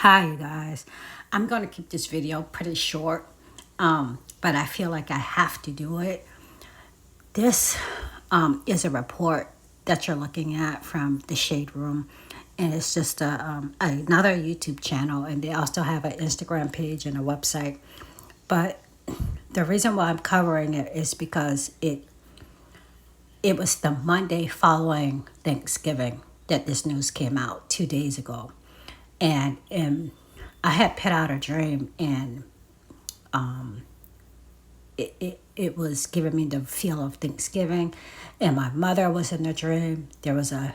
Hi, you guys. I'm going to keep this video pretty short, but I feel like I have to do it. This is a report that you're looking at from the Shade Room, and it's just another YouTube channel, and they also have an Instagram page and a website. But the reason why I'm covering it is because it was the Monday following Thanksgiving that this news came out 2 days ago. And I had put out a dream, and it was giving me the feel of Thanksgiving. And my mother was in the dream. There was I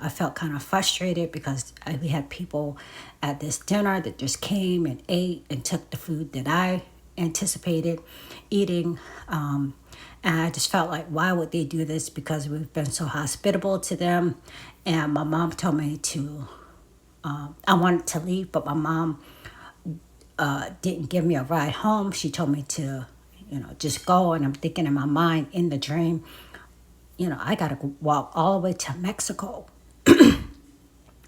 felt kind of frustrated because we had people at this dinner that just came and ate and took the food that I anticipated eating. And I just felt like, why would they do this? Because we've been so hospitable to them. And my mom told me I wanted to leave, but my mom didn't give me a ride home. She told me to, just go. And I'm thinking in my mind, in the dream, I got to walk all the way to Mexico.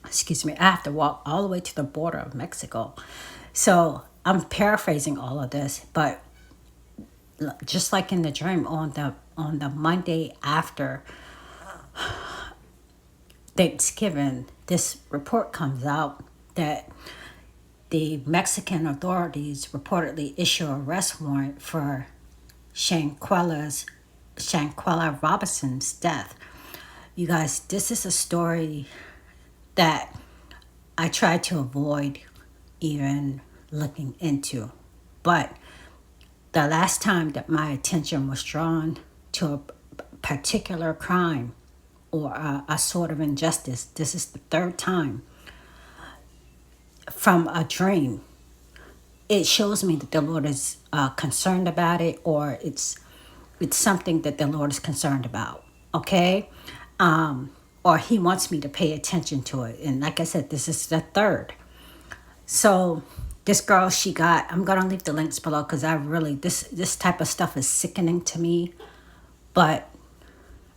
Excuse me. I have to walk all the way to the border of Mexico. So I'm paraphrasing all of this, but just like in the dream, on the Monday after Thanksgiving, this report comes out that the Mexican authorities reportedly issue an arrest warrant for Shanquella Robinson's death. You guys, this is a story that I tried to avoid even looking into. But the last time that my attention was drawn to a particular crime or a sort of injustice, this is the third time from a dream. It shows me that the Lord is concerned about it, or it's something that the Lord is concerned about. Okay, or He wants me to pay attention to it. And like I said, this is the third. So this girl, I'm gonna leave the links below because I really this type of stuff is sickening to me. But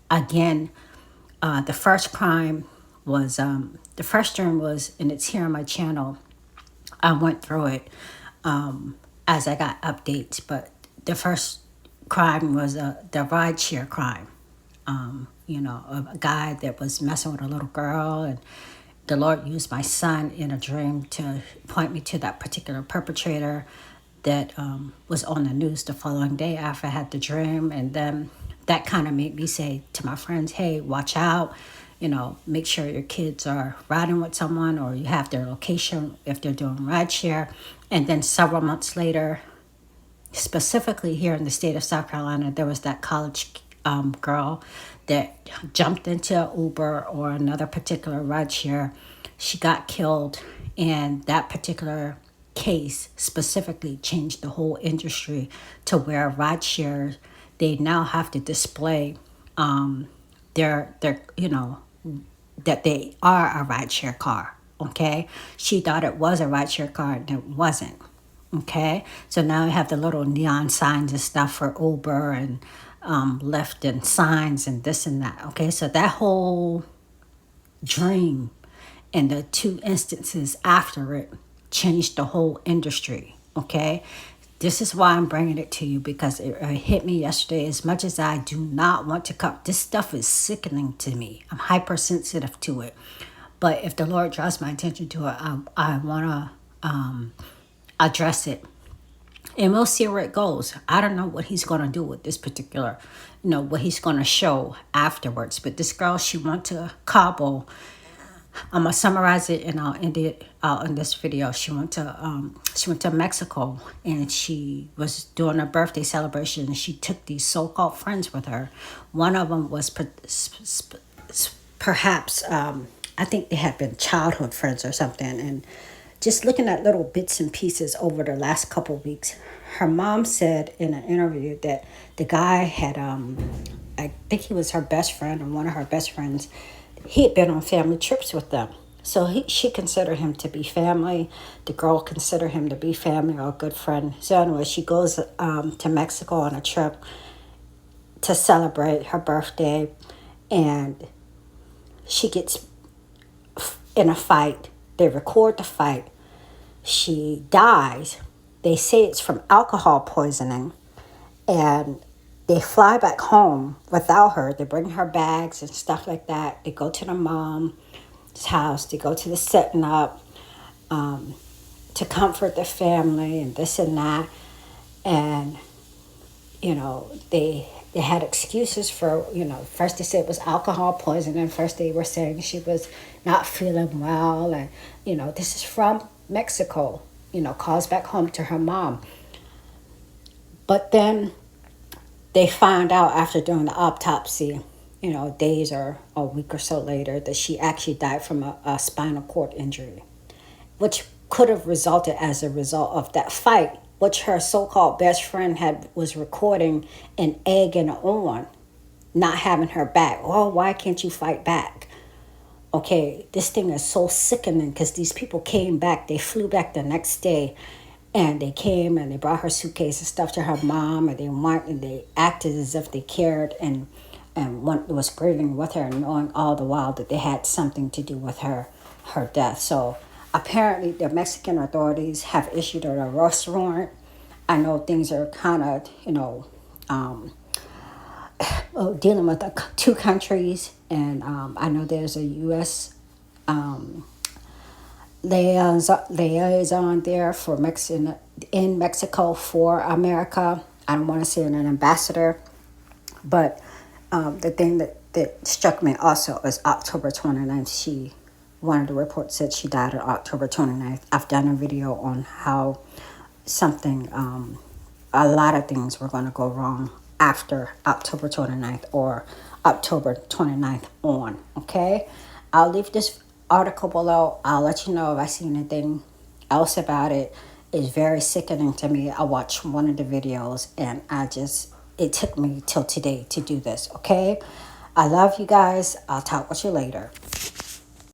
again, the first crime was the first dream was, and it's here on my channel. I went through it as I got updates, but the first crime was the rideshare crime. A guy that was messing with a little girl, and the Lord used my son in a dream to point me to that particular perpetrator that was on the news the following day after I had the dream. And then that kind of made me say to my friends, hey, watch out. Make sure your kids are riding with someone, or you have their location if they're doing rideshare. And then several months later, specifically here in the state of South Carolina, there was that college girl that jumped into Uber or another particular rideshare. She got killed, and that particular case specifically changed the whole industry to where rideshare, they now have to display their that they are a rideshare car. Okay, she thought it was a rideshare car, and it wasn't. Okay, so now we have the little neon signs and stuff for Uber and Lyft and signs and this and that. Okay, so that whole dream and the two instances after it changed the whole industry. Okay, this is why I'm bringing it to you, because it hit me yesterday. As much as I do not want to come, this stuff is sickening to me. I'm hypersensitive to it. But if the Lord draws my attention to it, I want to address it. And we'll see where it goes. I don't know what He's going to do with this particular, what He's going to show afterwards. But this girl, she went to Kabul. I'm going to summarize it, and I'll end it in this video. She went to Mexico, and she was doing a birthday celebration, and she took these so-called friends with her. One of them was perhaps, I think they had been childhood friends or something. And just looking at little bits and pieces over the last couple of weeks, her mom said in an interview that the guy had, I think he was her best friend or one of her best friends. He had been on family trips with them. So she considered him to be family. The girl considered him to be family or a good friend. So anyway, she goes to Mexico on a trip to celebrate her birthday, and she gets in a fight. They record the fight. she dies. They say it's from alcohol poisoning, and they fly back home without her. They bring her bags and stuff like that. They go to the mom's house. They go to the setting up to comfort the family and this and that. And they had excuses for, first they said it was alcohol poisoning. First they were saying she was not feeling well, and this is from Mexico. Calls back home to her mom. But then they found out after doing the autopsy, days or a week or so later, that she actually died from a spinal cord injury, which could have resulted as a result of that fight, which her so-called best friend was recording and egging on, not having her back. Oh, why can't you fight back? Okay, this thing is so sickening because these people came back. They flew back the next day, and they came and they brought her suitcase and stuff to her mom, and they acted as if they cared, and one was grieving with her, knowing all the while that they had something to do with her death. So apparently the Mexican authorities have issued an arrest warrant. I know things are kind of, dealing with two countries, and I know there's a U.S. Liaison there for in Mexico for America. I don't want to say an ambassador, but the thing that struck me also is October 29th. One of the reports said she died on October 29th. I've done a video on how a lot of things were going to go wrong after October 29th or October 29th on, okay? I'll leave this article below. I'll let you know if I see anything else about it. It's very sickening to me. I watched one of the videos and it took me till today to do this, okay? I love you guys. I'll talk with you later.